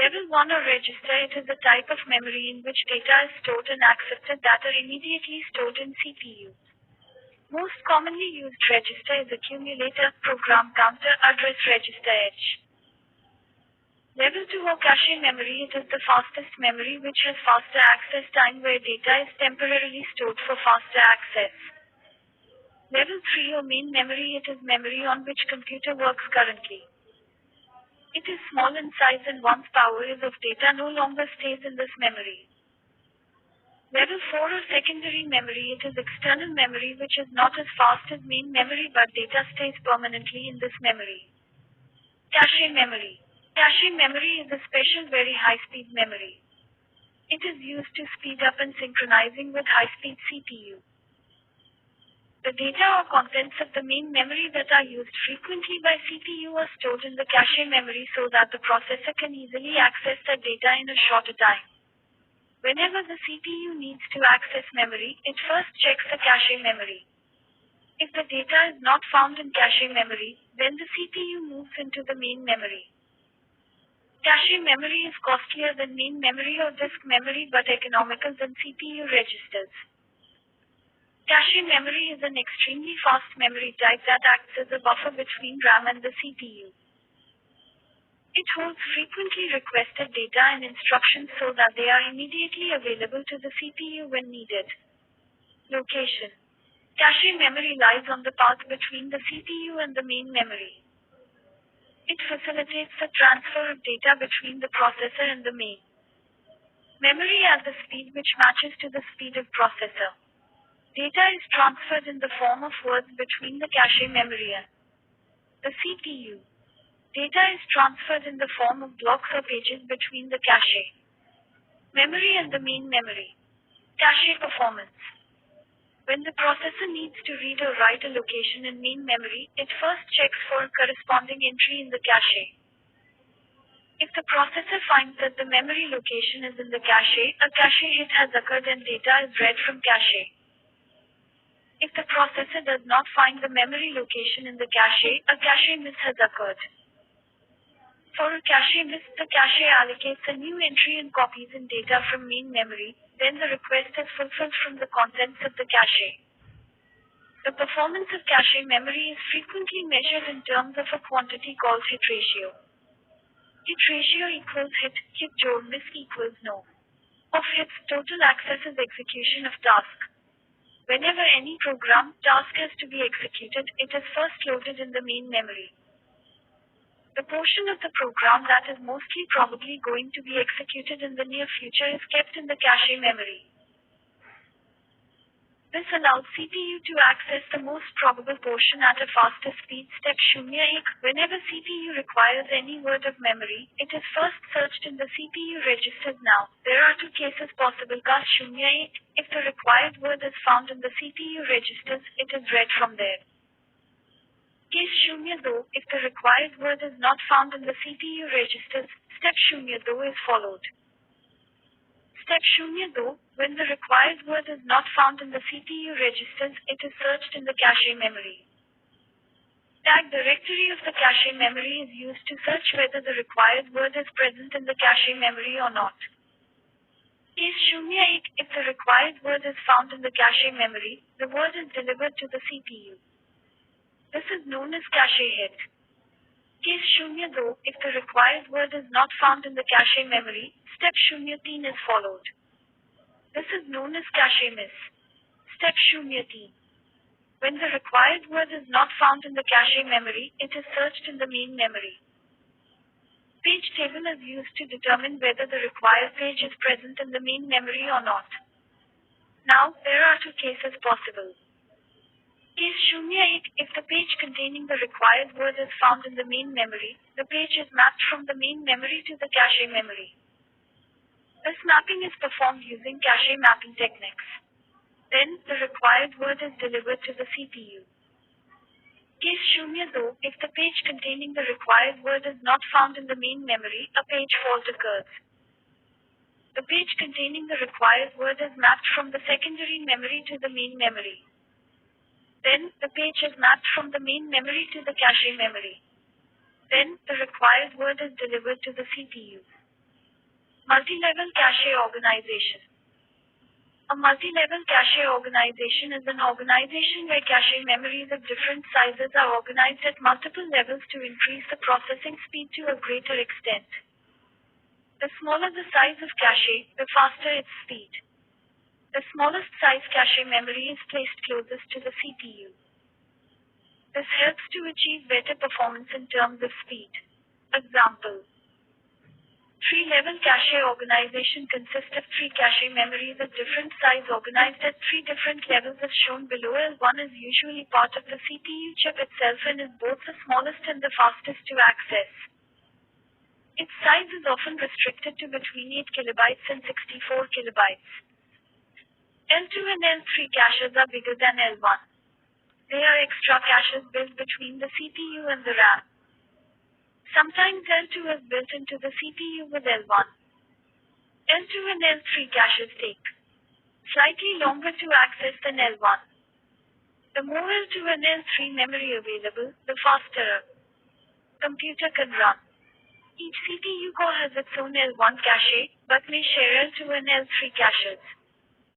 Level 1 or register. It is a type of memory in which data is stored and accepted that are immediately stored in CPU. Most commonly used register is accumulator, program counter, address register H. Level 2 or cache memory. It is the fastest memory which has faster access time where data is temporarily stored for faster access. Level 3 or main memory. It is memory on which computer works currently. It is small in size and once power is off, data no longer stays in this memory. Level 4 or secondary memory. It is external memory which is not as fast as main memory but data stays permanently in this memory. Cache memory. Cache memory is a special very high-speed memory. It is used to speed up and synchronizing with high-speed CPU. The data or contents of the main memory that are used frequently by CPU are stored in the cache memory so that the processor can easily access the data in a shorter time. Whenever the CPU needs to access memory, it first checks the cache memory. If the data is not found in cache memory, then the CPU moves into the main memory. Cache memory is costlier than main memory or disk memory but economical than CPU registers. Cache memory is an extremely fast memory type that acts as a buffer between RAM and the CPU. It holds frequently requested data and instructions so that they are immediately available to the CPU when needed. Location. Cache memory lies on the path between the CPU and the main memory. It facilitates the transfer of data between the processor and the main memory at the speed which matches to the speed of processor. Data is transferred in the form of words between the cache memory and the CPU. Data is transferred in the form of blocks or pages between the cache memory and the main memory. Cache performance. When the processor needs to read or write a location in main memory, it first checks for a corresponding entry in the cache. If the processor finds that the memory location is in the cache, a cache hit has occurred and data is read from cache. If the processor does not find the memory location in the cache, a cache miss has occurred. For a cache miss, the cache allocates a new entry and copies in data from main memory, then the request is fulfilled from the contents of the cache. The performance of cache memory is frequently measured in terms of a quantity called hit ratio. Hit ratio equals hit jod miss equals no. Of hits, total access is execution of task. Whenever any program, task is to be executed, it is first loaded in the main memory. The portion of the program that is mostly probably going to be executed in the near future is kept in the cache memory. This allows CPU to access the most probable portion at a faster speed. Step 01. Whenever CPU requires any word of memory, it is first searched in the CPU registers. Now, there are two cases possible. Case 01. If the required word is found in the CPU registers, it is read from there. Case 02. If the required word is not found in the CPU registers, step 02 is followed. Step 02. When the required word is not found in the CPU registers, it is searched in the cache memory. Tag directory of the cache memory is used to search whether the required word is present in the cache memory or not. Case 01. If the required word is found in the cache memory, the word is delivered to the CPU. This is known as cache hit. Case 02. If the required word is not found in the cache memory, step 03 is followed. This is known as cache miss. Step 03. When the required word is not found in the cache memory, it is searched in the main memory. Page table is used to determine whether the required page is present in the main memory or not. Now, there are two cases possible. Case 01. If the page containing the required word is found in the main memory, the page is mapped from the main memory to the cache memory. This mapping is performed using cache mapping techniques. Then, the required word is delivered to the CPU. Case 02. If the page containing the required word is not found in the main memory, a page fault occurs. The page containing the required word is mapped from the secondary memory to the main memory. Then, the page is mapped from the main memory to the cache memory. Then, the required word is delivered to the CPU. Multi-level cache organization. A multi-level cache organization is an organization where cache memories of different sizes are organized at multiple levels to increase the processing speed to a greater extent. The smaller the size of cache, the faster its speed. The smallest size cache memory is placed closest to the CPU. This helps to achieve better performance in terms of speed. Example: tree-level cache organization consists of three cache memories of different size organized at three different levels as shown below. L1 is usually part of the CPU chip itself and is both the smallest and the fastest to access. Its size is often restricted to between 8 kilobytes and 64 kilobytes. L2 and L3 caches are bigger than L1. They are extra caches built between the CPU and the RAM. Sometimes L2 is built into the CPU with L1. L2 and L3 caches take slightly longer to access than L1. The more L2 and L3 memory available, the faster a computer can run. Each CPU core has its own L1 cache, but may share L2 and L3 caches.